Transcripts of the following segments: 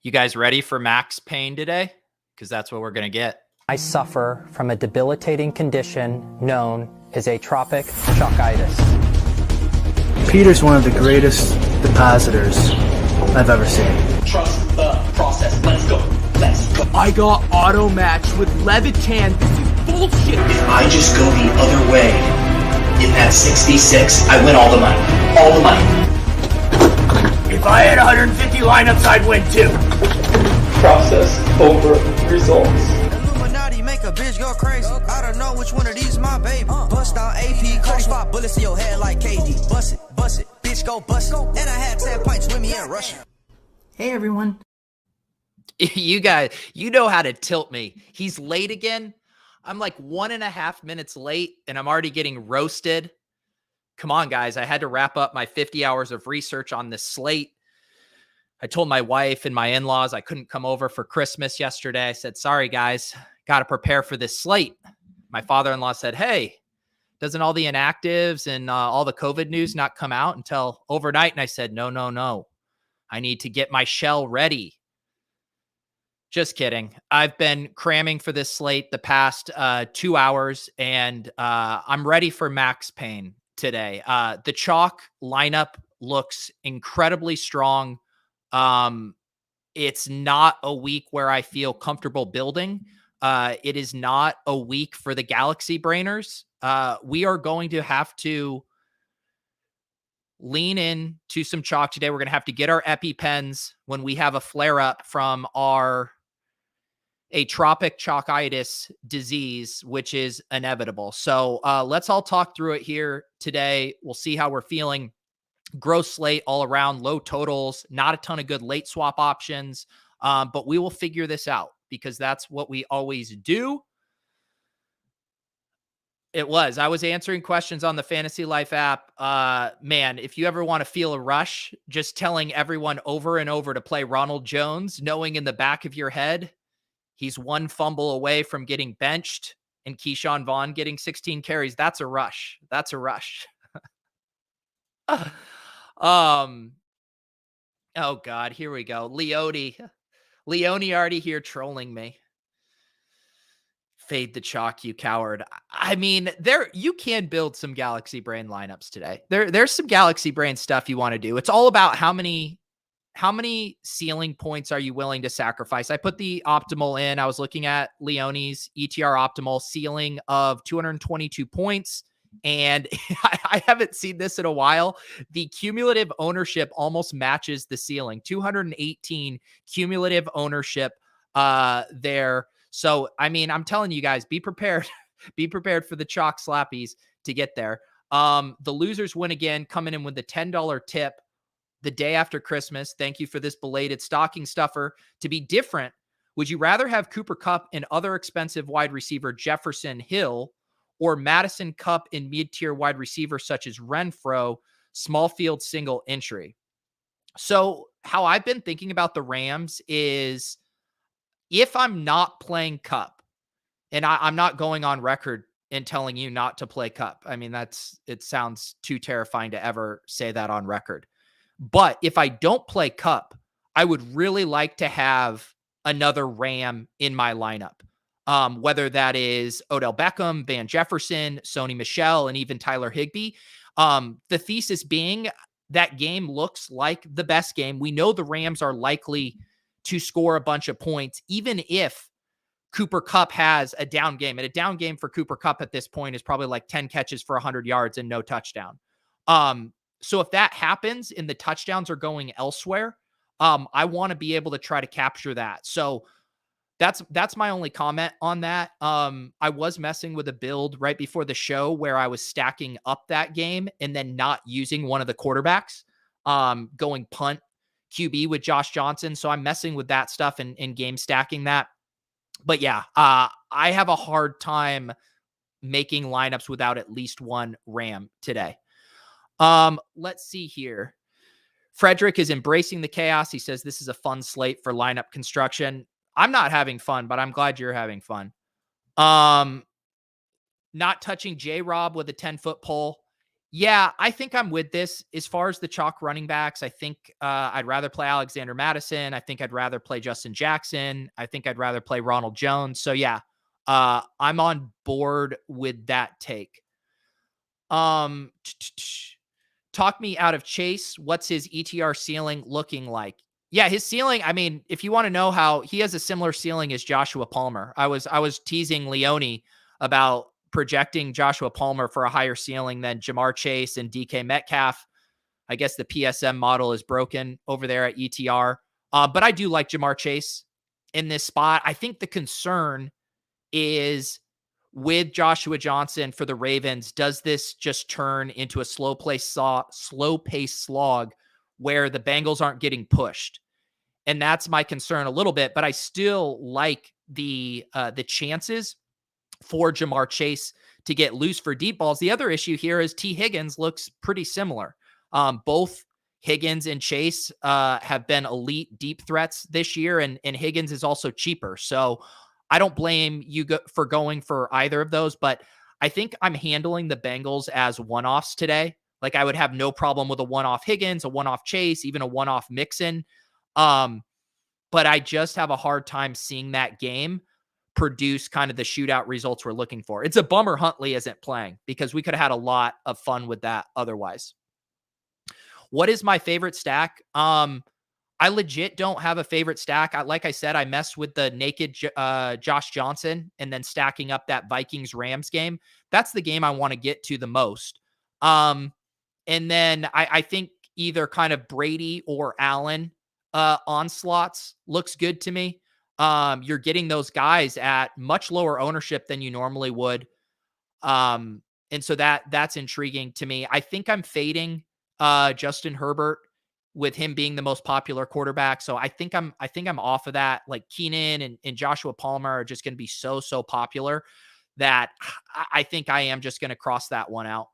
You guys ready for max pain today? Because that's what we're going to get. I suffer from a debilitating condition known as atrophic chockitis. Peter's one of the greatest depositors I've ever seen. Trust the process. Let's go. Let's go. I got auto matched with Levitan. This is bullshit. If I just go the other way in that 66, I win all the money. All the money. If I had 150 lineups, I'd win too. Process over results. Illuminati make a bitch go crazy. I don't know which one of these my baby. Bust out AP, coach 5 bullets in your head like KD. Bust it, bitch go bust it. And I had 10 pints with me in Russia. Hey everyone. You guys, you know how to tilt me. He's late again. I'm like 1.5 minutes late and I'm already getting roasted. Come on, guys. I had to wrap up my 50 hours of research on this slate. I told my wife and my in-laws I couldn't come over for Christmas yesterday. I said, sorry, guys, got to prepare for this slate. My father-in-law said, hey, doesn't all the inactives and all the COVID news not come out until overnight? And I said, no. I need to get my shell ready. Just kidding. I've been cramming for this slate the past 2 hours, and I'm ready for max pain today. The chalk lineup looks incredibly strong. It's not a week where I feel comfortable building. It is not a week for the Galaxy Brainers. We are going to have to lean in to some chalk today. We're going to have to get our EpiPens when we have a flare up from our atrophic chalkitis disease, which is inevitable. So let's all talk through it here today. We'll see how we're feeling. Gross slate all around, low totals, not a ton of good late swap options, but we will figure this out because that's what we always do. I was answering questions on the Fantasy Life app. Man, if you ever want to feel a rush, just telling everyone over and over to play Ronald Jones, knowing in the back of your head, he's one fumble away from getting benched and Keyshawn Vaughn getting 16 carries. That's a rush. Oh God, here we go. Leone already here trolling me. Fade the chalk, you coward. I mean, you can build some Galaxy Brain lineups today. There's some Galaxy Brain stuff you want to do. It's all about how many ceiling points are you willing to sacrifice? I put the optimal in. I was looking at Leone's ETR optimal ceiling of 222 points. And I haven't seen this in a while. The cumulative ownership almost matches the ceiling. 218 cumulative ownership there. So, I mean, I'm telling you guys, be prepared. Be prepared for the chalk slappies to get there. The losers win again, coming in with the $10 tip the day after Christmas. Thank you for this belated stocking stuffer. To be different, would you rather have Cooper Kupp and other expensive wide receiver Jefferson Hill, or Madison Kupp in mid-tier wide receivers such as Renfro, small field single entry? So how I've been thinking about the Rams is if I'm not playing Kupp, and I'm not going on record in telling you not to play Kupp. I mean, it sounds too terrifying to ever say that on record. But if I don't play Kupp, I would really like to have another Ram in my lineup. Whether that is Odell Beckham, Van Jefferson, Sony Michel, and even Tyler Higbee. The thesis being that game looks like the best game. We know the Rams are likely to score a bunch of points, even if Cooper Kupp has a down game. And a down game for Cooper Kupp at this point is probably like 10 catches for 100 yards and no touchdown. So if that happens and the touchdowns are going elsewhere, I want to be able to try to capture that. So that's my only comment on that. I was messing with a build right before the show where I was stacking up that game and then not using one of the quarterbacks, going punt QB with Josh Johnson. So I'm messing with that stuff and game stacking that. But yeah, I have a hard time making lineups without at least one Ram today. Let's see here. Frederick is embracing the chaos. He says this is a fun slate for lineup construction. I'm not having fun, but I'm glad you're having fun. Not touching J-Rob with a 10-foot pole. Yeah, I think I'm with this. As far as the chalk running backs, I think I'd rather play Alexander Mattison. I think I'd rather play Justin Jackson. I think I'd rather play Ronald Jones. So yeah, I'm on board with that take. Talk me out of Chase. What's his ETR ceiling looking like? Yeah, his ceiling, I mean, if you want to know how he has a similar ceiling as Joshua Palmer. I was teasing Leone about projecting Joshua Palmer for a higher ceiling than Jamar Chase and DK Metcalf. I guess the PSM model is broken over there at ETR. But I do like Jamar Chase in this spot. I think the concern is with Joshua Johnson for the Ravens, does this just turn into a slow pace slog where the Bengals aren't getting pushed? And that's my concern a little bit, but I still like the chances for Jamar Chase to get loose for deep balls. The other issue here is T. Higgins looks pretty similar. Both Higgins and Chase have been elite deep threats this year, and Higgins is also cheaper. So I don't blame you for going for either of those, but I think I'm handling the Bengals as one-offs today. Like I would have no problem with a one-off Higgins, a one-off Chase, even a one-off Mixon. But I just have a hard time seeing that game produce kind of the shootout results we're looking for. It's a bummer Huntley isn't playing because we could have had a lot of fun with that otherwise. What is my favorite stack? I legit don't have a favorite stack. Like I said, I messed with the naked Josh Johnson and then stacking up that Vikings-Rams game. That's the game I want to get to the most. And then I think either kind of Brady or Allen onslaughts looks good to me. You're getting those guys at much lower ownership than you normally would. And so that's intriguing to me. I think I'm fading Justin Herbert with him being the most popular quarterback. So I think I'm off of that. Like Keenan and Joshua Palmer are just going to be so popular that I think I am just going to cross that one out.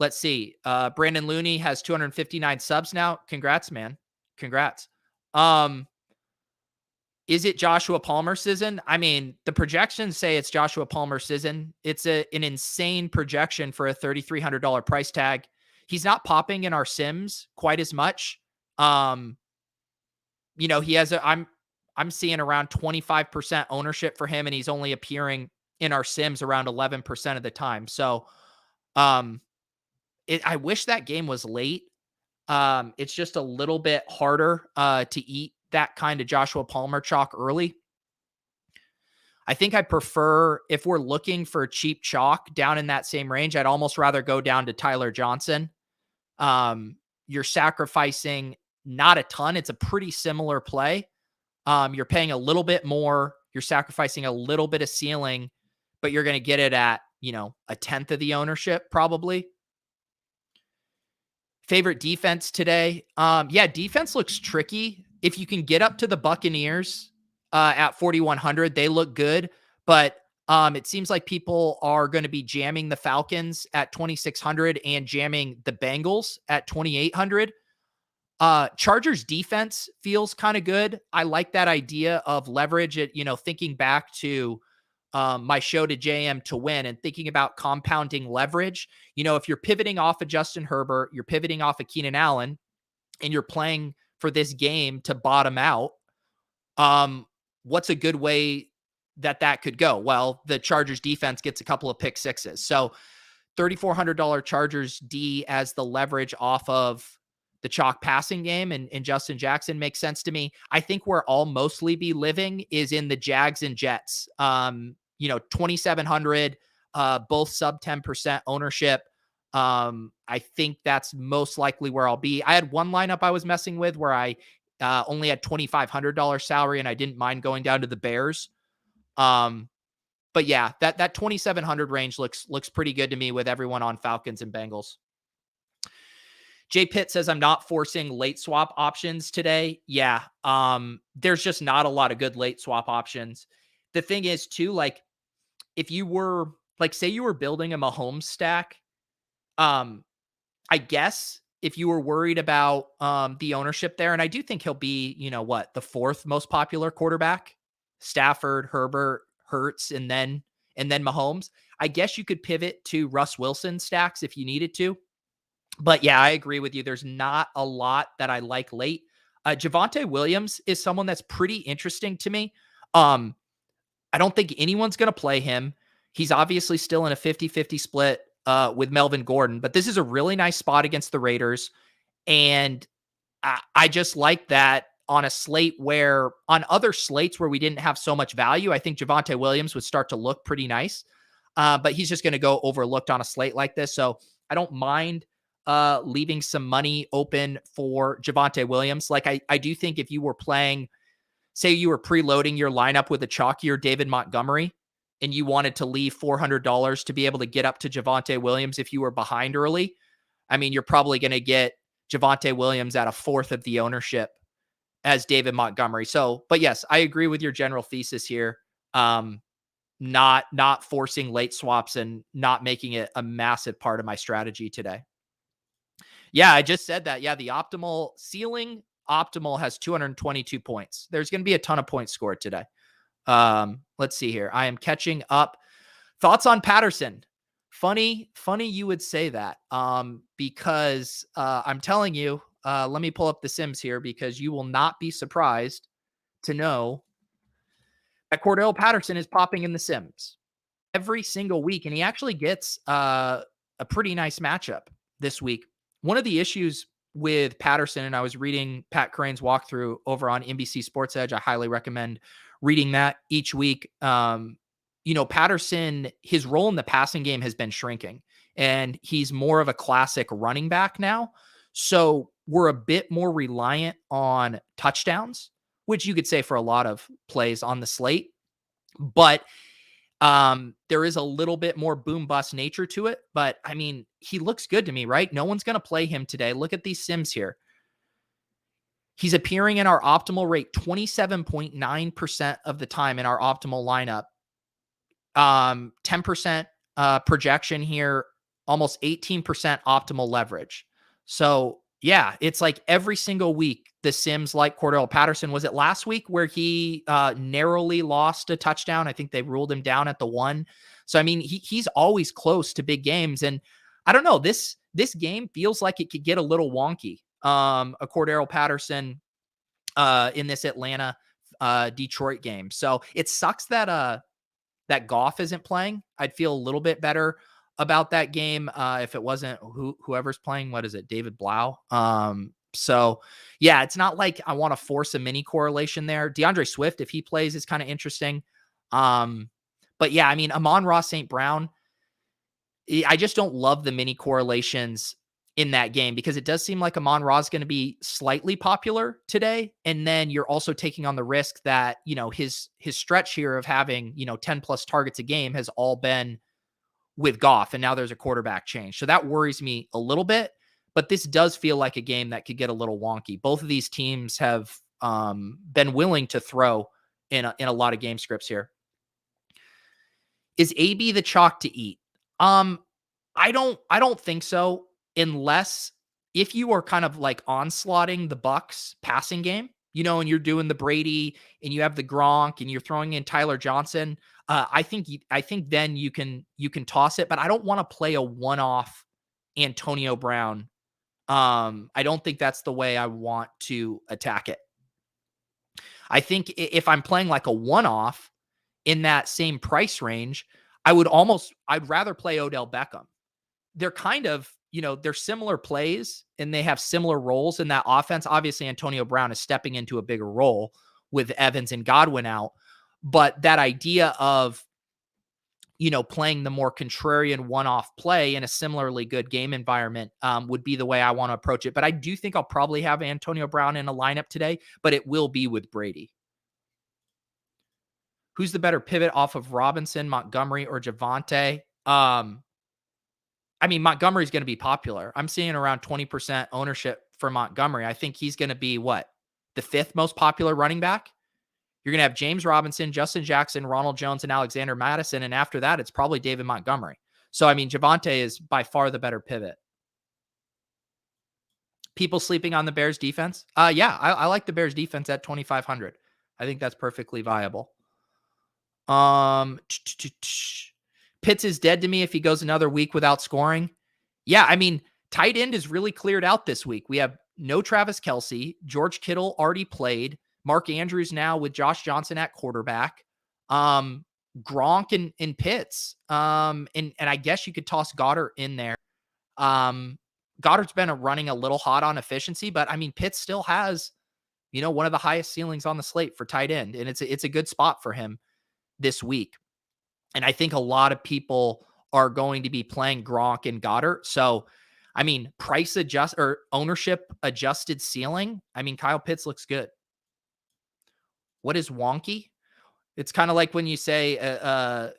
Let's see. Brandon Looney has 259 subs now. Congrats, man. Congrats. Is it Joshua Palmer season? I mean, the projections say it's Joshua Palmer season. It's an insane projection for a $3,300 price tag. He's not popping in our sims quite as much. He has I'm seeing around 25% ownership for him, and he's only appearing in our sims around 11% of the time. So, I wish that game was late. It's just a little bit harder to eat that kind of Joshua Palmer chalk early. I think I prefer, if we're looking for cheap chalk down in that same range, I'd almost rather go down to Tyler Johnson. You're sacrificing not a ton. It's a pretty similar play. You're paying a little bit more. You're sacrificing a little bit of ceiling, but you're going to get it at, a tenth of the ownership probably. Favorite defense today? Defense looks tricky. If you can get up to the Buccaneers at 4,100, they look good. But it seems like people are going to be jamming the Falcons at 2,600 and jamming the Bengals at 2,800. Chargers defense feels kind of good. I like that idea of leverage. Thinking back to my show to JM to win and thinking about compounding leverage. If you're pivoting off of Justin Herbert, you're pivoting off of Keenan Allen, and you're playing for this game to bottom out, what's a good way that could go? Well, the Chargers defense gets a couple of pick sixes. So $3,400 Chargers D as the leverage off of the chalk passing game and Justin Jackson makes sense to me. I think where I'll mostly be living is in the Jags and Jets. 2,700, both sub 10% ownership. I think that's most likely where I'll be. I had one lineup I was messing with where I only had $2,500 salary and I didn't mind going down to the Bears. But yeah, that 2,700 range looks pretty good to me with everyone on Falcons and Bengals. Jay Pitt says, I'm not forcing late swap options today. Yeah. There's just not a lot of good late swap options. The thing is too, like if you were say you were building a Mahomes stack, I guess if you were worried about the ownership there, and I do think he'll be, the fourth most popular quarterback, Stafford, Herbert, Hurts, and then Mahomes. I guess you could pivot to Russ Wilson stacks if you needed to. But yeah, I agree with you. There's not a lot that I like late. Javonte Williams is someone that's pretty interesting to me. I don't think anyone's going to play him. He's obviously still in a 50-50 split with Melvin Gordon, but this is a really nice spot against the Raiders. And I just like that on a slate where, on other slates where we didn't have so much value, I think Javonte Williams would start to look pretty nice. But he's just going to go overlooked on a slate like this. So I don't mind leaving some money open for Javonte Williams. Like I do think if you were playing, say you were preloading your lineup with a chalkier David Montgomery and you wanted to leave $400 to be able to get up to Javonte Williams if you were behind early, I mean, you're probably going to get Javonte Williams at a fourth of the ownership as David Montgomery. So, but yes, I agree with your general thesis here. Not forcing late swaps and not making it a massive part of my strategy today. Yeah, I just said that. Yeah, the optimal ceiling optimal has 222 points. There's going to be a ton of points scored today. Let's see here. I am catching up. Thoughts on Patterson? Funny you would say that. Because I'm telling you, let me pull up the Sims here because you will not be surprised to know that Cordell Patterson is popping in the Sims every single week. And he actually gets a pretty nice matchup this week. One of the issues with Patterson, and I was reading Pat Crane's walkthrough over on NBC Sports Edge. I highly recommend reading that each week. Patterson, his role in the passing game has been shrinking, and he's more of a classic running back now. So we're a bit more reliant on touchdowns, which you could say for a lot of plays on the slate. But there is a little bit more boom bust nature to it. But I mean, he looks good to me, right? No one's going to play him today. Look at these Sims here. He's appearing in our optimal rate 27.9% of the time in our optimal lineup. 10% projection here, almost 18% optimal leverage. So yeah, it's like every single week the Sims like Cordell Patterson. Was it last week where he narrowly lost a touchdown? I think they ruled him down at the 1. So I mean, he's always close to big games, and I don't know, this game feels like it could get a little wonky. A Cordell Patterson in this Atlanta Detroit game. So it sucks that that Goff isn't playing. I'd feel a little bit better about that game if it wasn't whoever's playing. What is it? David Blau. So yeah, it's not like I want to force a mini correlation there. DeAndre Swift, if he plays, is kind of interesting. But yeah, I mean, Amon-Ra St. Brown, I just don't love the mini correlations in that game because it does seem like Amon-Ra is going to be slightly popular today. And then you're also taking on the risk that, his stretch here of having, 10 plus targets a game has all been with Goff. And now there's a quarterback change. So that worries me a little bit, but this does feel like a game that could get a little wonky. Both of these teams have been willing to throw in a lot of game scripts here. Is AB the chalk to eat? I don't think so. Unless if you are kind of like onslaughting the Bucs passing game, and you're doing the Brady and you have the Gronk and you're throwing in Tyler Johnson, I think then you can toss it, but I don't want to play a one-off Antonio Brown. I don't think that's the way I want to attack it. I think if I'm playing like a one-off in that same price range, I'd rather play Odell Beckham. They're kind of, they're similar plays and they have similar roles in that offense. Obviously, Antonio Brown is stepping into a bigger role with Evans and Godwin out. But that idea of, playing the more contrarian one-off play in a similarly good game environment would be the way I want to approach it. But I do think I'll probably have Antonio Brown in a lineup today, but it will be with Brady. Who's the better pivot off of Robinson, Montgomery, or Javonte? I mean, Montgomery's going to be popular. I'm seeing around 20% ownership for Montgomery. I think he's going to be the 5th most popular running back. You're going to have James Robinson, Justin Jackson, Ronald Jones, and Alexander Mattison. And after that, it's probably David Montgomery. So, I mean, Javonte is by far the better pivot. People sleeping on the Bears defense? Yeah, I like the Bears defense at 2,500. I think that's perfectly viable. Pitts is dead to me if he goes another week without scoring. Yeah, I mean, tight end is really cleared out this week. We have no Travis Kelce. George Kittle already played. Mark Andrews now with Josh Johnson at quarterback. Gronk and Pitts. And I guess you could toss Goddard in there. Goddard's been running a little hot on efficiency, but I mean, Pitts still has, one of the highest ceilings on the slate for tight end. And it's a good spot for him this week. And I think a lot of people are going to be playing Gronk and Goddard. So, I mean, price adjust or ownership adjusted ceiling. I mean, Kyle Pitts looks good. What is wonky? It's kind of like when you say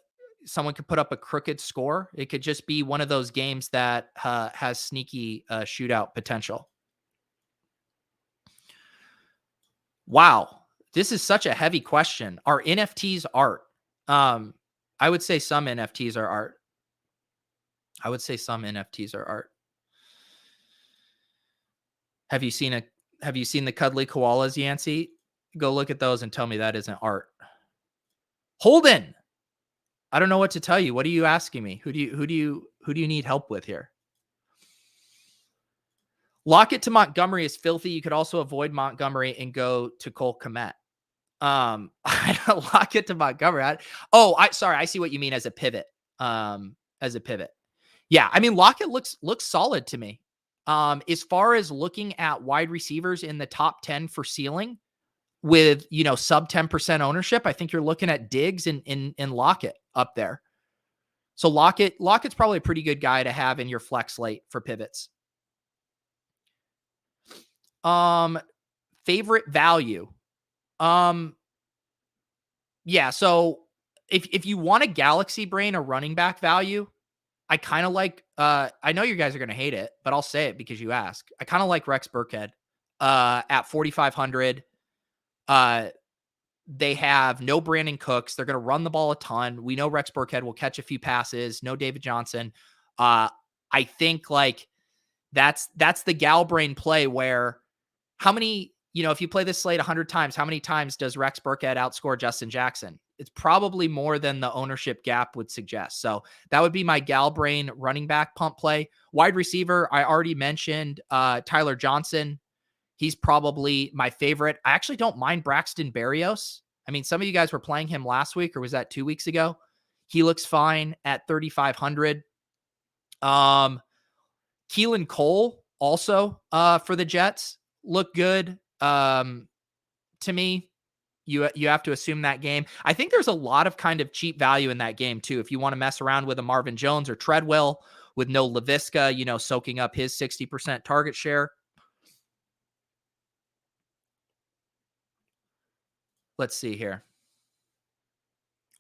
someone could put up a crooked score. It could just be one of those games that has sneaky shootout potential. Wow. This is such a heavy question. Are NFTs art? I would say some NFTs are art. Have you seen the cuddly koalas, Yancey? Go look at those and tell me that isn't art. Holden, I don't know what to tell you. What are you asking me? Who do you need help with here? Lockett to Montgomery is filthy. You could also avoid Montgomery and go to Cole Kmet. Lockett to Montgomery. I see what you mean as a pivot. Yeah, I mean, Lockett looks solid to me. As far as looking at wide receivers in the top 10 for ceiling with, sub 10% ownership, I think you're looking at Diggs and Lockett up there. So Lockett's probably a pretty good guy to have in your flex slate for pivots. Favorite value. Yeah. So if you want a Galaxy Brain or running back value, I kind of like, I know you guys are going to hate it, but I'll say it because you ask. I kind of like Rex Burkhead, at 4,500. They have no Brandon Cooks. They're going to run the ball a ton. We know Rex Burkhead will catch a few passes. No David Johnson. I think like that's the Gal Brain play where how many, if you play this slate 100 times, how many times does Rex Burkhead outscore Justin Jackson? It's probably more than the ownership gap would suggest. So that would be my Gal Brain running back pump play. Wide receiver, I already mentioned Tyler Johnson. He's probably my favorite. I actually don't mind Braxton Berrios. I mean, some of you guys were playing him last week, or was that 2 weeks ago? He looks fine at 3,500. Keelan Cole also for the Jets look good to me. You have to assume that game. I think there's a lot of kind of cheap value in that game too. If you want to mess around with a Marvin Jones or Treadwell with no LaVisca, soaking up his 60% target share. Let's see here.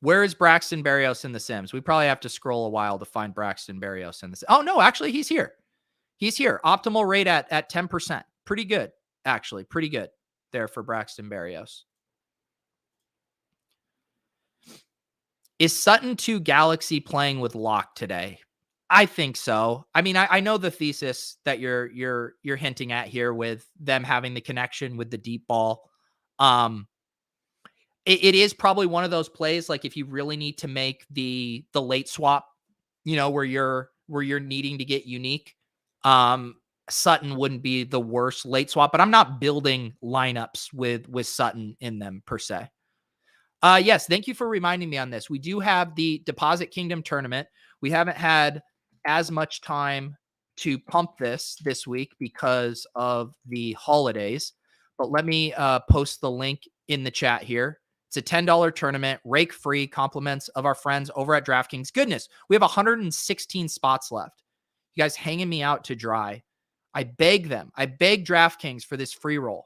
Where is Braxton Berrios in the Sims? We probably have to scroll a while to find Braxton Berrios in the Sims. Oh, no, actually, he's here. He's here. Optimal rate at 10%. Pretty good, actually. Pretty good there for Braxton Berrios. Is Sutton 2 Galaxy playing with Locke today? I think so. I mean, I know the thesis that you're hinting at here with them having the connection with the deep ball. It is probably one of those plays, like if you really need to make the late swap, where you're needing to get unique. Sutton wouldn't be the worst late swap, but I'm not building lineups with Sutton in them per se. Yes, thank you for reminding me on this. We do have the Deposit Kingdom tournament. We haven't had as much time to pump this week because of the holidays, but let me post the link in the chat here. It's a $10 tournament, rake free, compliments of our friends over at Draftkings. Goodness, we have 116 spots left. You guys hanging me out to dry. I beg them. I beg DraftKings for this free roll.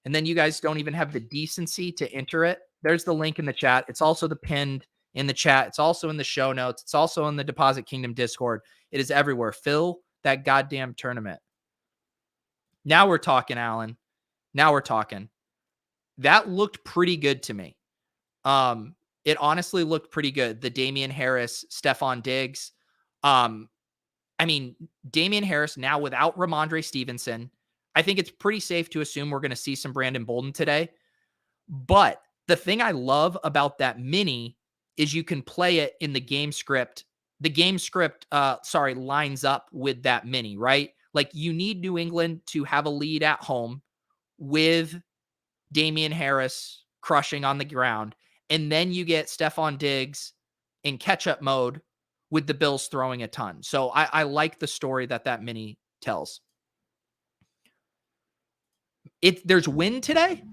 And then you guys don't even have the decency to enter it. There's the link in the chat. It's also the pinned in the chat. It's also in the show notes. It's also in the Deposit Kingdom Discord. It is everywhere. Fill that goddamn tournament. Now we're talking, Alan. Now we're talking. That looked pretty good to me. It honestly looked pretty good. The Damian Harris, Stephon Diggs. I mean, Damian Harris now without Ramondre Stevenson. I think it's pretty safe to assume we're going to see some Brandon Bolden today. But the thing I love about that mini is you can play it in the game script. The game script, lines up with that mini, right? Like you need New England to have a lead at home with Damian Harris crushing on the ground. And then you get Stephon Diggs in catch-up mode with the Bills throwing a ton. So I like the story that mini tells. There's wind today?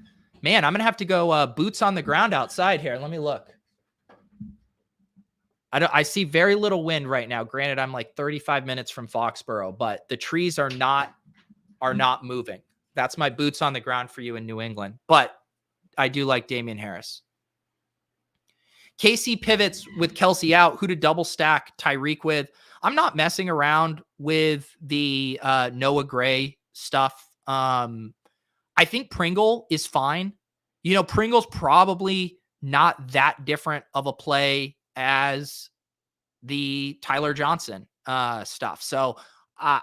Man, I'm going to have to go boots on the ground outside here. Let me look. I see very little wind right now. Granted, I'm like 35 minutes from Foxborough, but the trees are not moving. That's my boots on the ground for you in New England. But I do like Damian Harris. KC pivots with Kelsey out. Who to double stack Tyreek with? I'm not messing around with the Noah Gray stuff. I think Pringle is fine. Pringle's probably not that different of a play as the Tyler Johnson stuff. So I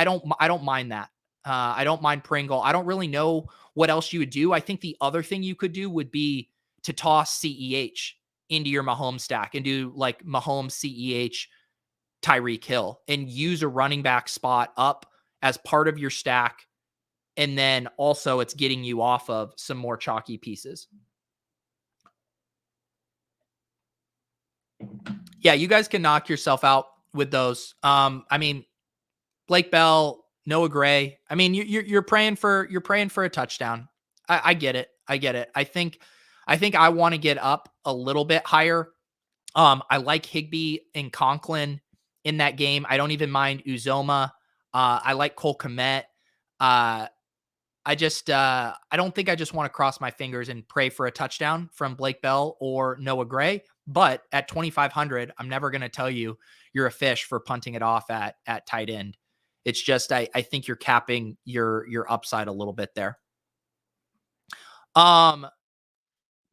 don't mind that. I don't mind Pringle. I don't really know what else you would do. I think the other thing you could do would be to toss CEH into your Mahomes stack and do like Mahomes, CEH, Tyreek Hill and use a running back spot up as part of your stack. And then also it's getting you off of some more chalky pieces. Yeah, you guys can knock yourself out with those. Blake Bell, Noah Gray. You're praying for a touchdown. I get it. I think I want to get up a little bit higher. I like Higbee and Conklin in that game. I don't even mind Uzoma. I like Cole Kmet. I don't think I just want to cross my fingers and pray for a touchdown from Blake Bell or Noah Gray. But at 2,500, I'm never going to tell you you're a fish for punting it off at tight end. It's just I think you're capping your upside a little bit there.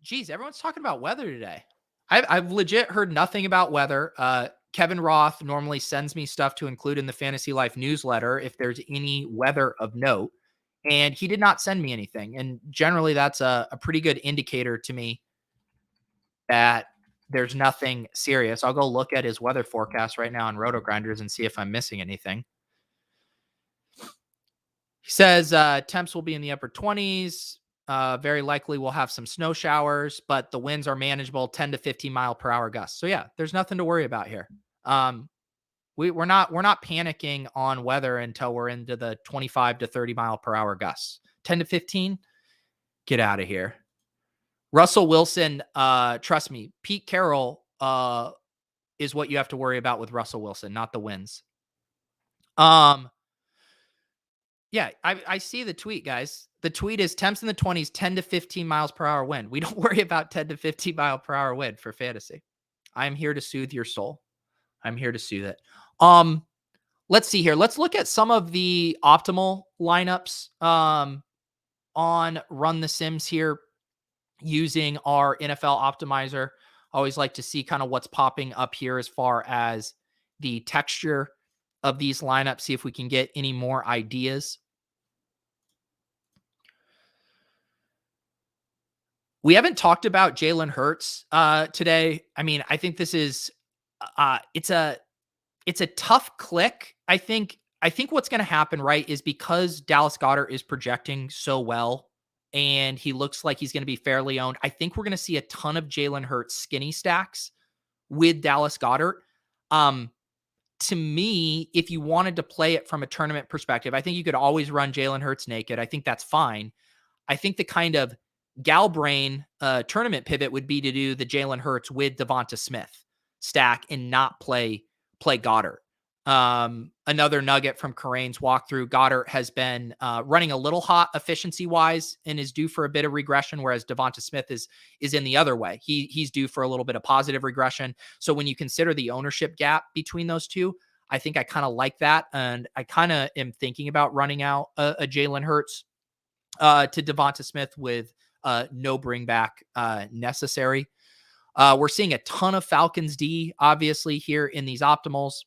Geez, everyone's talking about weather today. I've legit heard nothing about weather. Kevin Roth normally sends me stuff to include in the Fantasy Life newsletter if there's any weather of note. And he did not send me anything. And generally, that's a pretty good indicator to me that there's nothing serious. I'll go look at his weather forecast right now on Roto-Grinders and see if I'm missing anything. He says temps will be in the upper 20s. Very likely we'll have some snow showers, but the winds are manageable, 10 to 15 mile per hour gusts. So yeah, there's nothing to worry about here. We're not panicking on weather until we're into the 25 to 30 mile per hour gusts. 10 to 15, get out of here. Russell Wilson, trust me, Pete Carroll is what you have to worry about with Russell Wilson, not the winds. Yeah, I see the tweet, guys. The tweet is temps in the 20s, 10 to 15 miles per hour wind. We don't worry about 10 to 15 mile per hour wind for fantasy. I'm here to soothe your soul. I'm here to soothe it. Let's see here. Let's look at some of the optimal lineups on Run the Sims here using our NFL optimizer. I always like to see kind of what's popping up here as far as the texture of these lineups, see if we can get any more ideas. We haven't talked about Jalen Hurts today. I think this is it's a tough click. I think what's going to happen, right, is because Dallas Goedert is projecting so well and he looks like he's going to be fairly owned. I think we're going to see a ton of Jalen Hurts skinny stacks with Dallas Goedert. To me, if you wanted to play it from a tournament perspective, I think you could always run Jalen Hurts naked. I think that's fine. I think the kind of gal brain tournament pivot would be to do the Jalen Hurts with Devonta Smith stack and not play Goddard. Another nugget from Karane's walkthrough, Goddard has been running a little hot efficiency wise and is due for a bit of regression, whereas Devonta Smith is in the other way. He's due for a little bit of positive regression. So when you consider the ownership gap between those two, I think I kind of like that. And I kind of am thinking about running out a Jalen Hurts to Devonta Smith with no bring back necessary. We're seeing a ton of Falcons D, obviously, here in these optimals.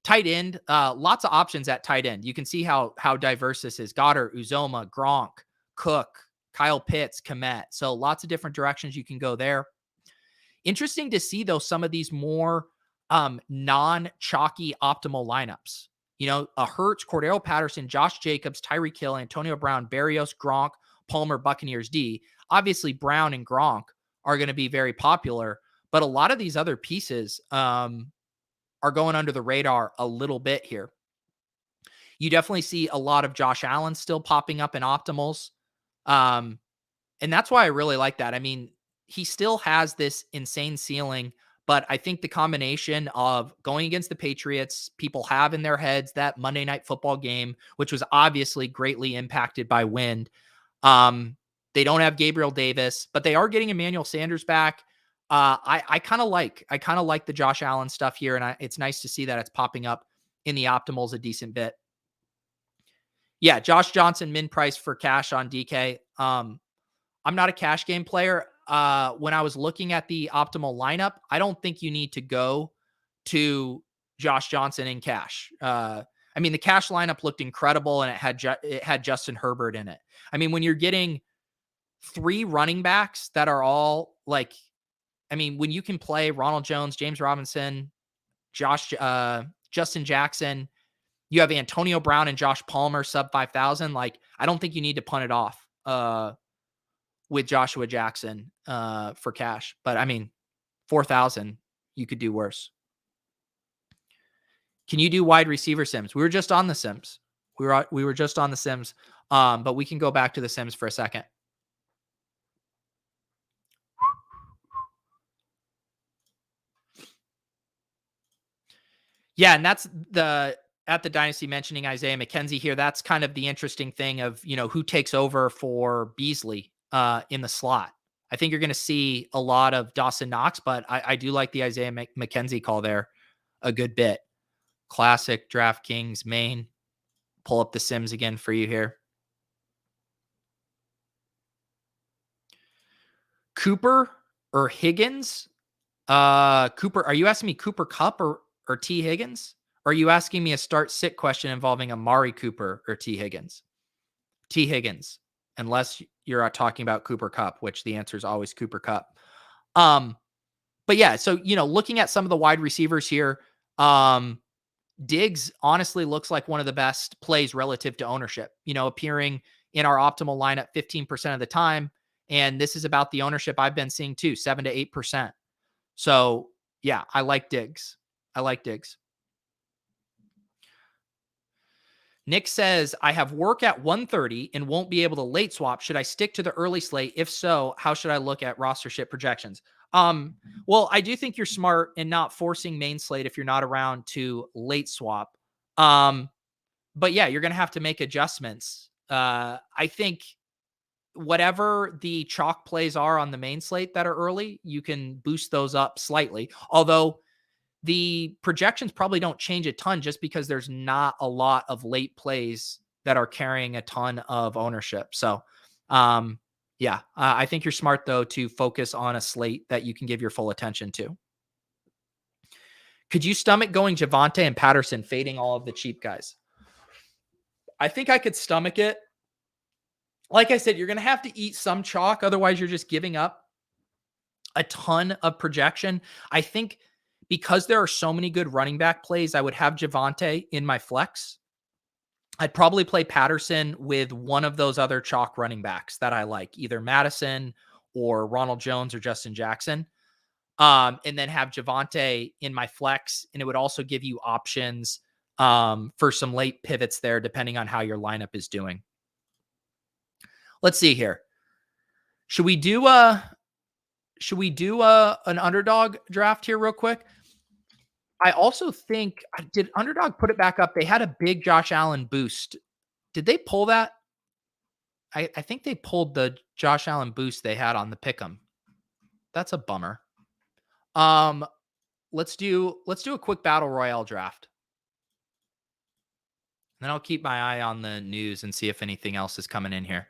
Tight end, lots of options at tight end. You can see how diverse this is. Goddard, Uzoma, Gronk, Cook, Kyle Pitts, Kmet. So lots of different directions you can go there. Interesting to see, though, some of these more non-chalky optimal lineups. A Hurts, Cordero Patterson, Josh Jacobs, Tyreek Hill, Antonio Brown, Berrios, Gronk, Palmer, Buccaneers D. Obviously, Brown and Gronk are going to be very popular, but a lot of these other pieces are going under the radar a little bit here. You definitely see a lot of Josh Allen still popping up in optimals. And that's why I really like that. I mean, he still has this insane ceiling, but I think the combination of going against the Patriots, people have in their heads that Monday Night Football game, which was obviously greatly impacted by wind. They don't have Gabriel Davis, but they are getting Emmanuel Sanders back. I kind of like the Josh Allen stuff here, and it's nice to see that it's popping up in the optimals a decent bit. Yeah, Josh Johnson min price for cash on DK. I'm not a cash game player. When I was looking at the optimal lineup, I don't think you need to go to Josh Johnson in cash. I mean, the cash lineup looked incredible, and it had Justin Herbert in it. I mean, when you're getting 3 running backs that are all like, I mean, when you can play Ronald Jones, James Robinson, Justin Jackson, you have Antonio Brown and Josh Palmer sub 5,000. Like, I don't think you need to punt it off with Joshua Jackson for cash. But I mean, 4,000, you could do worse. Can you do wide receiver sims? We were just on the sims. We were just on the sims, but we can go back to the sims for a second. Yeah, and that's at the Dynasty mentioning Isaiah McKenzie here. That's kind of the interesting thing of, who takes over for Beasley in the slot. I think you're going to see a lot of Dawson Knox, but I do like the Isaiah McKenzie call there a good bit. Classic Draftkings main. Pull up the sims again for you here. Cooper or Higgins? Cooper, are you asking me Cooper Kupp or T Higgins? Or are you asking me a start-sit question involving Amari Cooper or T Higgins? T Higgins, unless you're talking about Cooper Kupp, which the answer is always Cooper Kupp. But yeah, so, looking at some of the wide receivers here, Diggs honestly looks like one of the best plays relative to ownership, appearing in our optimal lineup 15% of the time. And this is about the ownership I've been seeing too, 7 to 8%. So yeah, I like Diggs. Nick says, I have work at 1:30 and won't be able to late swap. Should I stick to the early slate? If so, how should I look at rostership projections? Well, I do think you're smart in not forcing main slate if you're not around to late swap. But yeah, you're going to have to make adjustments. I think whatever the chalk plays are on the main slate that are early, you can boost those up slightly. Although the projections probably don't change a ton just because there's not a lot of late plays that are carrying a ton of ownership. So, yeah, I think you're smart, though, to focus on a slate that you can give your full attention to. Could you stomach going Javonte and Patterson, fading all of the cheap guys? I think I could stomach it. Like I said, you're going to have to eat some chalk. Otherwise, you're just giving up a ton of projection. I think because there are so many good running back plays, I would have Javonte in my flex. I'd probably play Patterson with one of those other chalk running backs that I like, either Madison or Ronald Jones or Justin Jackson. And then have Javonte in my flex. And it would also give you options for some late pivots there, depending on how your lineup is doing. Let's see here. Should we do an underdog draft here real quick? I also think, did Underdog put it back up? They had a big Josh Allen boost. Did they pull that? I think they pulled the Josh Allen boost they had on the pick'em. That's a bummer. Let's do a quick battle royale draft. And then I'll keep my eye on the news and see if anything else is coming in here.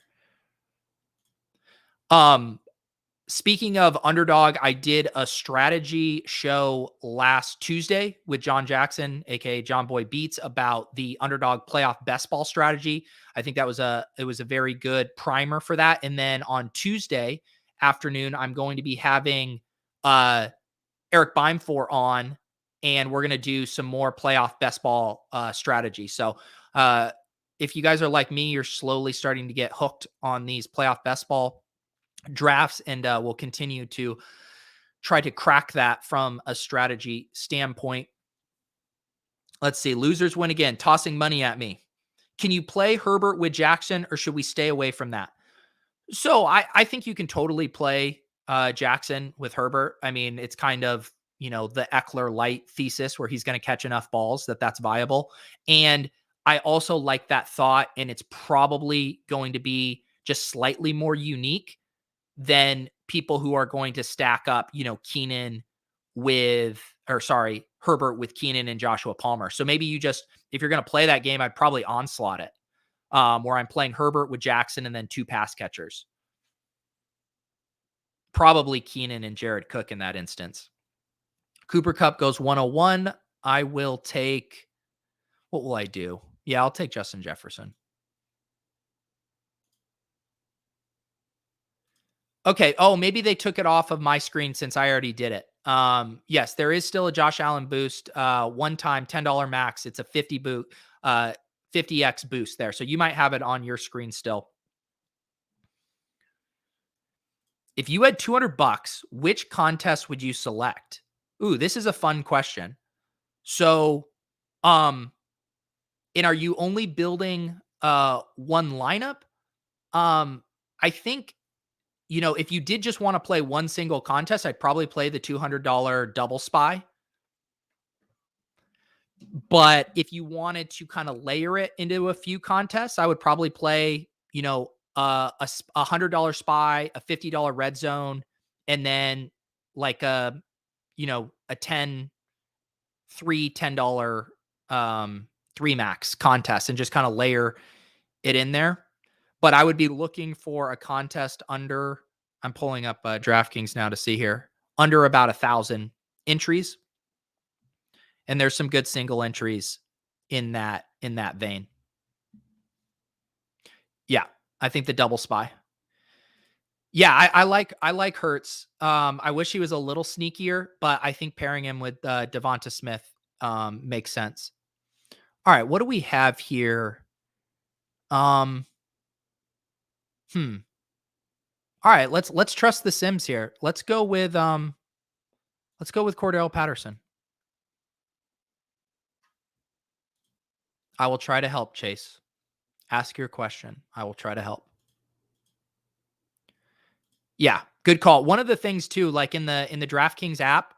Speaking of Underdog, I did a strategy show last Tuesday with John Jackson, aka John Boy Beats, about the Underdog playoff best ball strategy. I think it was a very good primer for that. And then on Tuesday afternoon, I'm going to be having Eric Beimfor on, and we're going to do some more playoff best ball strategy. So if you guys are like me, you're slowly starting to get hooked on these playoff best ball drafts, and we'll continue to try to crack that from a strategy standpoint. Let's see. Losers win again. Tossing money at me. Can you play Herbert with Jackson, or should we stay away from that? So I think you can totally play Jackson with Herbert. I mean, it's kind of, the Eckler light thesis where he's going to catch enough balls that's viable. And I also like that thought, and it's probably going to be just slightly more unique than people who are going to stack up, Herbert with Keenan and Joshua Palmer. So maybe if you're going to play that game, I'd probably onslaught it, where I'm playing Herbert with Jackson and then 2 pass catchers. Probably Keenan and Jared Cook in that instance. Cooper Kupp goes 101. I will take, what will I do? Yeah, I'll take Justin Jefferson. Okay. Oh, maybe they took it off of my screen since I already did it. Yes, there is still a Josh Allen boost. One time $10 max. It's a 50x boost there. So you might have it on your screen still. If you had $200, which contest would you select? Ooh, this is a fun question. So, and are you only building one lineup? I think, if you did just want to play one single contest, I'd probably play the $200 double spy. But if you wanted to kind of layer it into a few contests, I would probably play, a $100 spy, a $50 red zone, and then like a $10 3 max contest, and just kind of layer it in there. But I would be looking for a contest under, I'm pulling up Draftkings now to see here, under about 1,000 entries. And there's some good single entries in that vein. Yeah, I think the double spy. Yeah, I like Hurts. I wish he was a little sneakier, but I think pairing him with Devonta Smith makes sense. All right, what do we have here? All right, let's trust the Sims here. Let's go with Cordell Patterson. I will try to help, Chase. Ask your question. I will try to help. Yeah, good call. One of the things too, like in the DraftKings app,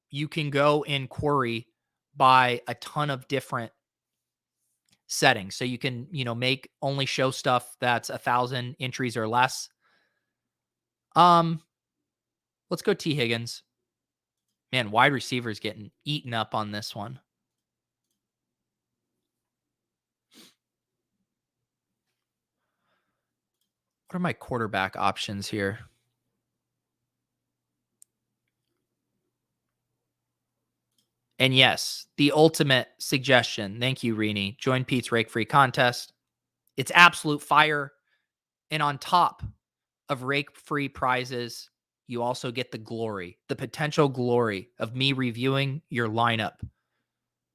you can go and query by a ton of different settings. So you can, make only show stuff that's 1,000 entries or less. Let's go T. Higgins. Man, wide receivers getting eaten up on this one. What are my quarterback options here? And yes, the ultimate suggestion. Thank you, Rini. Join Pete's Rake Free contest. It's absolute fire. And on top of Rake Free prizes, you also get the potential glory of me reviewing your lineup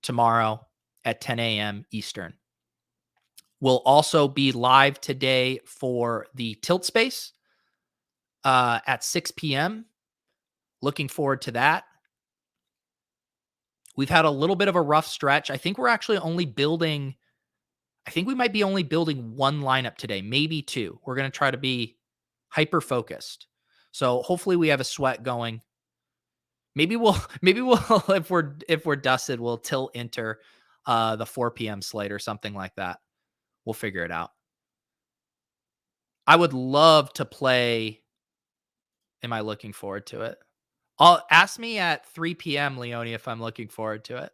tomorrow at 10 a.m. Eastern. We'll also be live today for the Tilt Space at 6 p.m. Looking forward to that. We've had a little bit of a rough stretch. I think we might be only building one lineup today, maybe 2. We're going to try to be hyper focused. So hopefully we have a sweat going. Maybe we'll if we're dusted, we'll tilt enter the 4 p.m. slate or something like that. We'll figure it out. I would love to play. Am I looking forward to it? Ask me at 3 p.m., Leone, if I'm looking forward to it.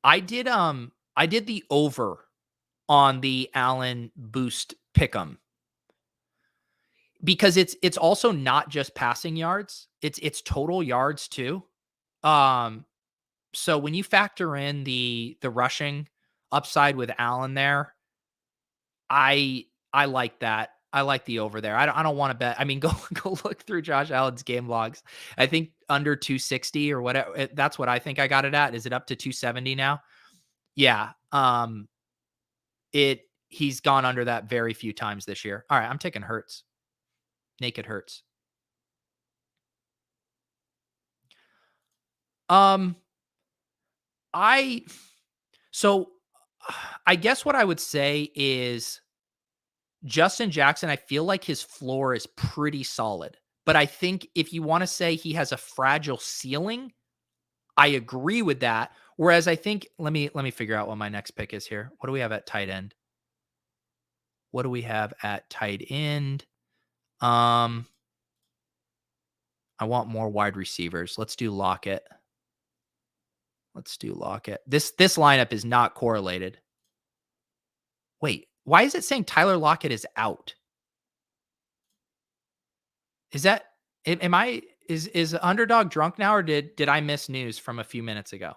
I did the over on the Allen boost pick'em because it's also not just passing yards. It's total yards too. So when you factor in the rushing upside with Allen there, I like that. I like the over there. I don't want to bet. I mean, go look through Josh Allen's game logs. I think under 260 or whatever. That's what I think I got it at. Is it up to 270 now? Yeah. He's gone under that very few times this year. All right, I'm taking Hurts. Naked Hurts. I guess what I would say is Justin Jackson, I feel like his floor is pretty solid. But I think if you want to say he has a fragile ceiling, I agree with that. Whereas I think let me figure out what my next pick is here. What do we have at tight end? What do we have at tight end? I want more wide receivers. Let's do Lockett. This lineup is not correlated. Wait, why is it saying Tyler Lockett is out? Is that is Underdog drunk now, or did I miss news from a few minutes ago?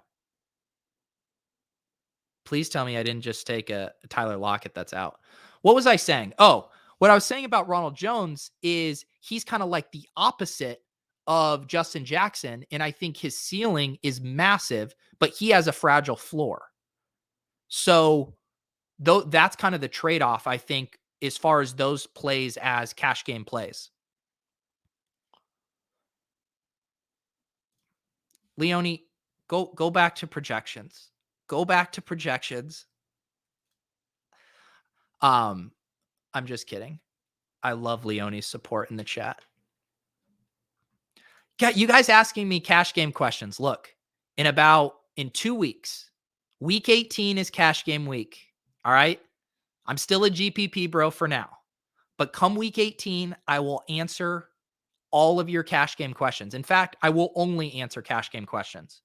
Please tell me I didn't just take a Tyler Lockett that's out. What was I saying? Oh, what I was saying about Ronald Jones is he's kind of like the opposite of Justin Jackson, and I think his ceiling is massive, but he has a fragile floor. So that's kind of the trade-off, I think, as far as those plays as cash game plays. Leone, go back to projections. Go back to projections. I'm just kidding. I love Leone's support in the chat. You guys asking me cash game questions. Look, in 2 weeks, week 18 is cash game week. All right. I'm still a GPP bro for now, but come week 18, I will answer all of your cash game questions. In fact, I will only answer cash game questions.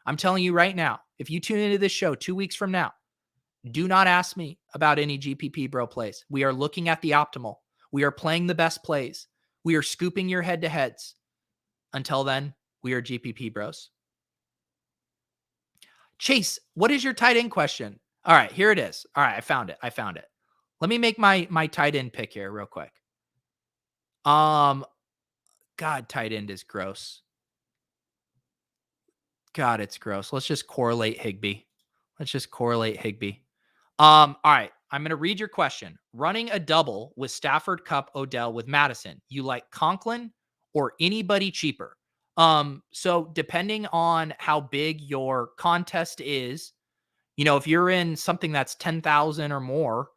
I'm telling you right now, if you tune into this show 2 weeks from now, do not ask me about any GPP bro plays. We are looking at the optimal. We are playing the best plays. We are scooping your head to heads. Until then, we are GPP bros. Chase, what is your tight end question? All right, here it is. All right, I found it. Let me make my tight end pick here real quick. God, tight end is gross. God, it's gross. Let's just correlate Higbee. All right, I'm going to read your question. Running a double with Stafford, Kupp, Odell with Madison. You like Conklin or anybody cheaper? So depending on how big your contest is, if you're in something that's 10,000 or more,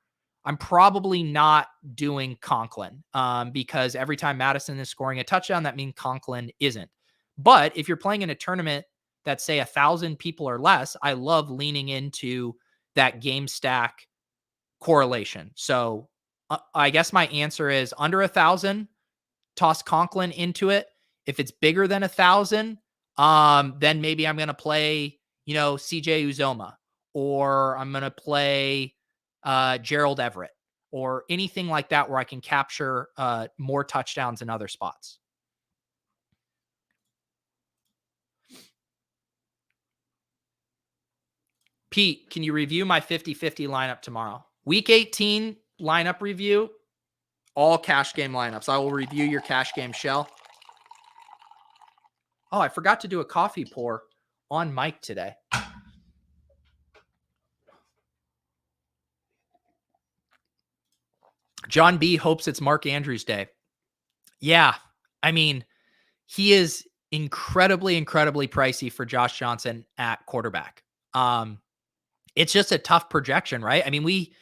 I'm probably not doing Conklin because every time Madison is scoring a touchdown, that means Conklin isn't. But if you're playing in a tournament that's say 1,000 people or less, I love leaning into that game stack correlation. So I guess my answer is under 1,000, toss Conklin into it. If it's bigger than 1,000, then maybe I'm going to play, CJ Uzoma, or I'm going to play Gerald Everett or anything like that where I can capture more touchdowns in other spots. Pete, can you review my 50-50 lineup tomorrow? Week 18 lineup review, all cash game lineups. I will review your cash game shell. Oh, I forgot to do a coffee pour on mic today. John B hopes it's Mark Andrews Day. Yeah, I mean, he is incredibly, incredibly pricey for Josh Johnson at quarterback. It's just a tough projection, right? I mean, we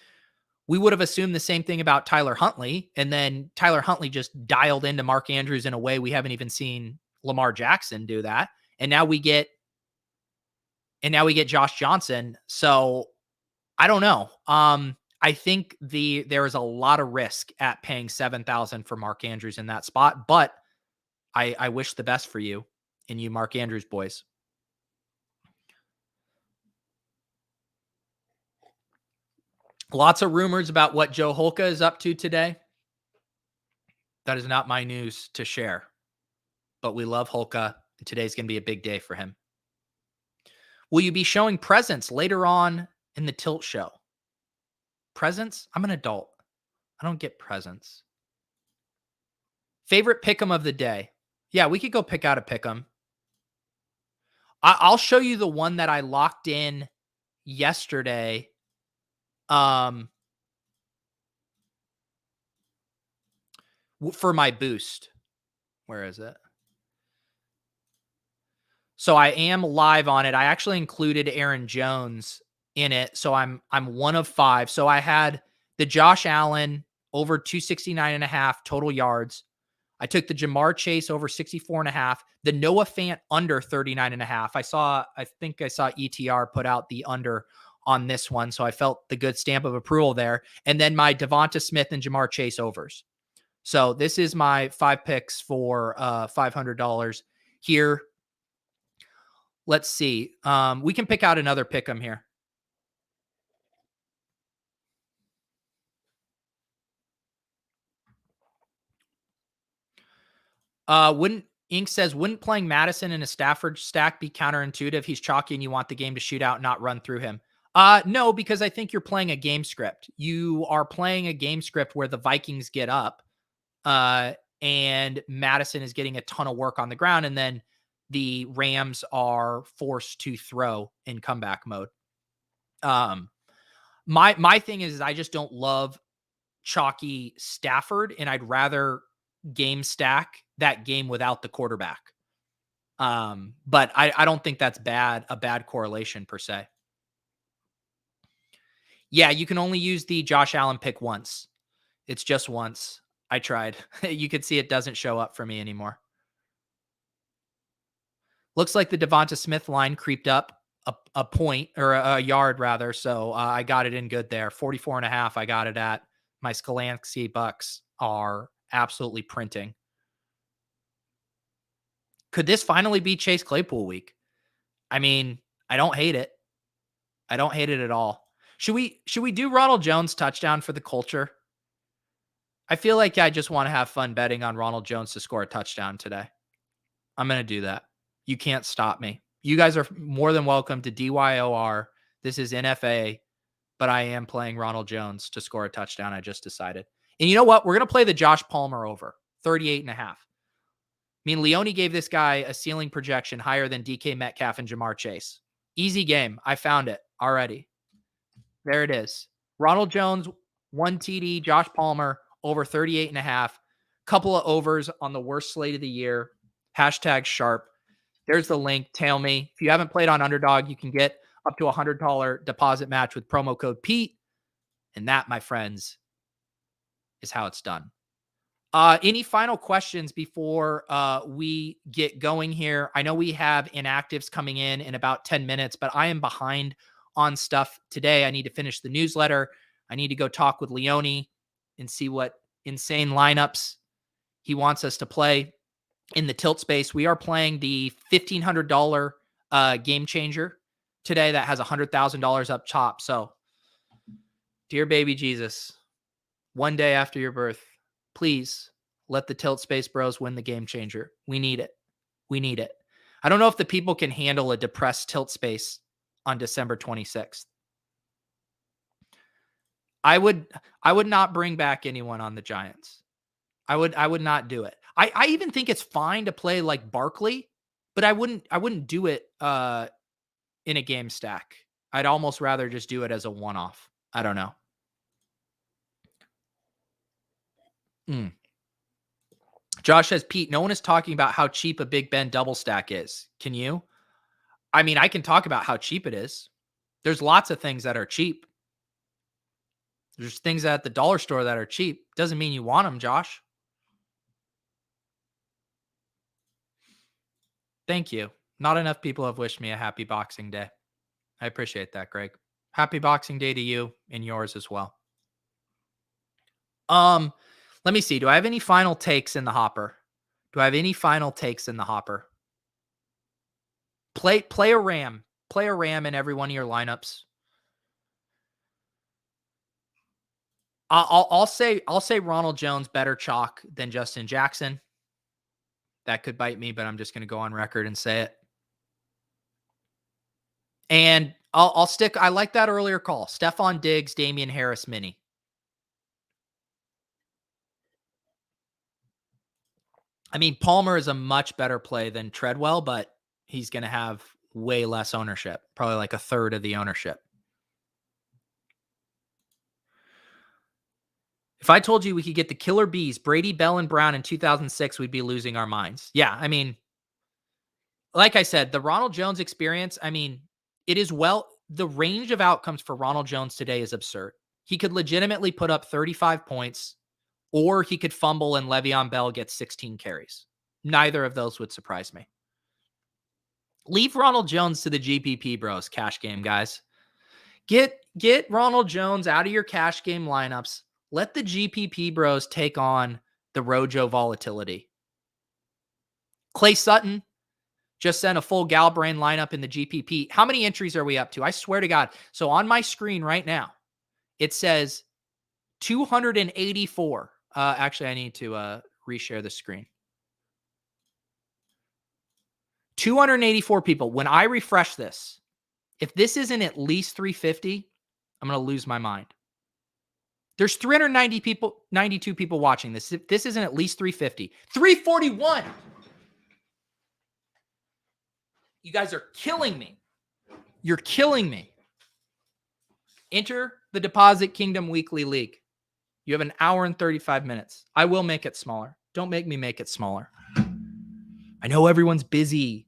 would have assumed the same thing about Tyler Huntley, and then Tyler Huntley just dialed into Mark Andrews in a way we haven't even seen Lamar Jackson do that. And now we get Josh Johnson. So I don't know. I think there is a lot of risk at paying $7,000 for Mark Andrews in that spot, but I wish the best for you and you Mark Andrews boys. Lots of rumors about what Joe Holka is up to today. That is not my news to share, but we love Holka, and today's going to be a big day for him. Will you be showing presents later on in the Tilt Show? Presents? I'm an adult. I don't get presents. Favorite pick'em of the day. Yeah, we could go pick out a pick'em. I'll show you the one that I locked in yesterday. For my boost. Where is it? So I am live on it. I actually included Aaron Jones in it. So I'm 1 of 5. So I had the Josh Allen over 269.5 total yards. I took the Jamar Chase over 64.5, the Noah Fant under 39.5. I think I saw ETR put out the under on this one. So I felt the good stamp of approval there. And then my Devonta Smith and Jamar Chase overs. So this is my 5 picks for $500 here. Let's see. We can pick out another pick'em here. Ink says, wouldn't playing Madison in a Stafford stack be counterintuitive? He's chalky and you want the game to shoot out, not run through him. No, because I think you're playing a game script. You are playing a game script where the Vikings get up and Madison is getting a ton of work on the ground. And then the Rams are forced to throw in comeback mode. My thing is I just don't love chalky Stafford, and I'd rather game stack that game without the quarterback. But I don't think that's a bad correlation per se. Yeah, you can only use the Josh Allen pick once. It's just once. I tried. You could see it doesn't show up for me anymore. Looks like the Devonta Smith line creeped up a point or a yard rather. So I got it in good there. 44.5. I got it at. My Skolansky Bucks are absolutely printing. Could this finally be Chase Claypool week? I mean, I don't hate it. I don't hate it at all. Should we do Ronald Jones touchdown for the culture? I feel like I just want to have fun betting on Ronald Jones to score a touchdown today. I'm going to do that. You can't stop me. You guys are more than welcome to DYOR. This is NFA, but I am playing Ronald Jones to score a touchdown. I just decided. And you know what? We're going to play the Josh Palmer over 38.5. I mean, Leone gave this guy a ceiling projection higher than DK Metcalf and Jamar Chase. Easy game. I found it already. There it is. Ronald Jones, 1 TD, Josh Palmer, over 38.5. Couple of overs on the worst slate of the year. Hashtag sharp. There's the link. Tail me. If you haven't played on Underdog, you can get up to $100 deposit match with promo code Pete. And that, my friends, is how it's done. Any final questions before we get going here? I know we have inactives coming in about 10 minutes, but I am behind on stuff today. I need to finish the newsletter. I need to go talk with Leone and see what insane lineups he wants us to play in the tilt space. We are playing the $1,500 game changer today that has $100,000 up top. So, dear baby Jesus, one day after your birth, please let the tilt space bros win the game changer. We need it. We need it. I don't know if the people can handle a depressed tilt space on December 26th. I would not bring back anyone on the Giants. I would not do it. I even think it's fine to play like Barkley, but I wouldn't do it in a game stack. I'd almost rather just do it as a one-off. I don't know. Josh says, Pete, no one is talking about how cheap a Big Ben double stack is. Can you? I mean, I can talk about how cheap it is. There's lots of things that are cheap. There's things at the dollar store that are cheap. Doesn't mean you want them, Josh. Thank you. Not enough people have wished me a happy Boxing Day. I appreciate that, Greg. Happy Boxing Day to you and yours as well. Let me see. Do I have any final takes in the hopper? Play a Ram. Play a Ram in every one of your lineups. I'll say Ronald Jones better chalk than Justin Jackson. That could bite me, but I'm just going to go on record and say it. And I'll stick. I like that earlier call. Stephon Diggs, Damian Harris, mini. I mean, Palmer is a much better play than Treadwell, but he's going to have way less ownership, probably like a third of the ownership. If I told you we could get the killer bees, Brady, Bell, and Brown in 2006, we'd be losing our minds. Yeah, I mean, like I said, the Ronald Jones experience, I mean, the range of outcomes for Ronald Jones today is absurd. He could legitimately put up 35 points, or he could fumble and Le'Veon Bell gets 16 carries. Neither of those would surprise me. Leave Ronald Jones to the GPP bros cash game, guys. Get Ronald Jones out of your cash game lineups. Let the GPP bros take on the Rojo volatility. Clay Sutton just sent a full Galbrain lineup in the GPP. How many entries are we up to? I swear to God. So on my screen right now, it says 284. Actually, I need to reshare the screen. 284 people. When I refresh this, if this isn't at least 350, I'm going to lose my mind. There's 92 people watching this. If this isn't at least 350, 341. You guys are killing me. You're killing me. Enter the Deposit Kingdom Weekly League. You have an hour and 35 minutes. I will make it smaller. Don't make me make it smaller. I know everyone's busy.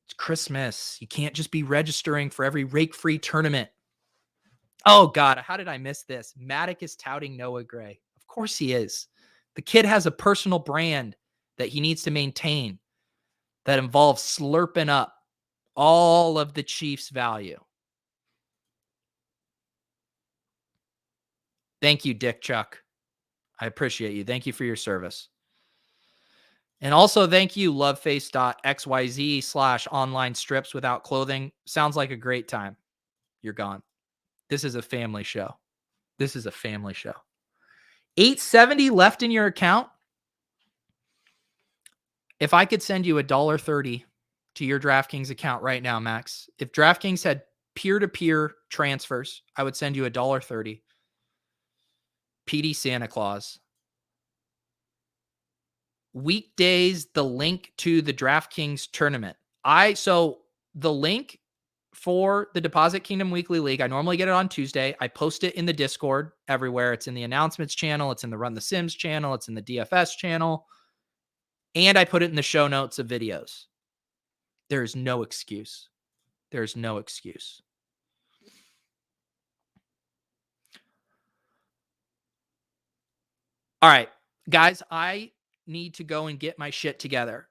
It's Christmas. You can't just be registering for every rake-free tournament. Oh, God. How did I miss this? Maddock is touting Noah Gray. Of course he is. The kid has a personal brand that he needs to maintain that involves slurping up all of the Chiefs' value. Thank you, Dick Chuck. I appreciate you. Thank you for your service. And also thank you, loveface.xyz/online strips without clothing. Sounds like a great time. You're gone. This is a family show. This is a family show. 870 left in your account. If I could send you $1.30 to your DraftKings account right now, Max, if DraftKings had peer-to-peer transfers, I would send you $1.30. PD Santa Claus. Weekdays, the link to the DraftKings tournament. So the link for the Deposit Kingdom Weekly League, I normally get it on Tuesday. I post it in the Discord everywhere. It's in the announcements channel. It's in the Run the Sims channel. It's in the DFS channel. And I put it in the show notes of videos. There's no excuse. There's no excuse. All right, guys, I need to go and get my shit together.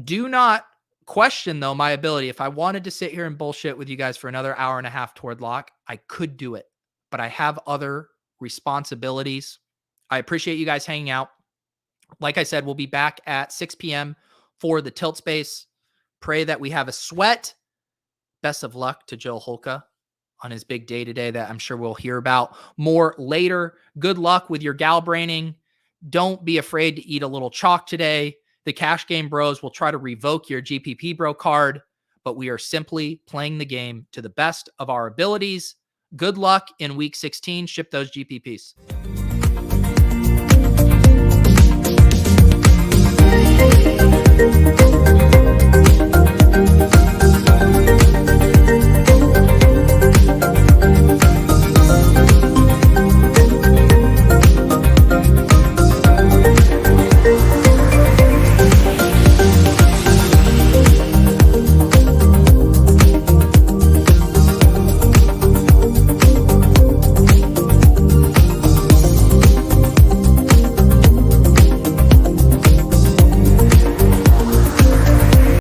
Do not question, though, my ability. If I wanted to sit here and bullshit with you guys for another hour and a half toward lock, I could do it. But I have other responsibilities. I appreciate you guys hanging out. Like I said, we'll be back at 6 p.m. for the Tilt Space. Pray that we have a sweat. Best of luck to Joe Holka on his big day today that I'm sure we'll hear about more later. Good luck with your gal braining. Don't be afraid to eat a little chalk today. The Cash Game Bros will try to revoke your GPP Bro card, but we are simply playing the game to the best of our abilities. Good luck in week 16. Ship those GPPs.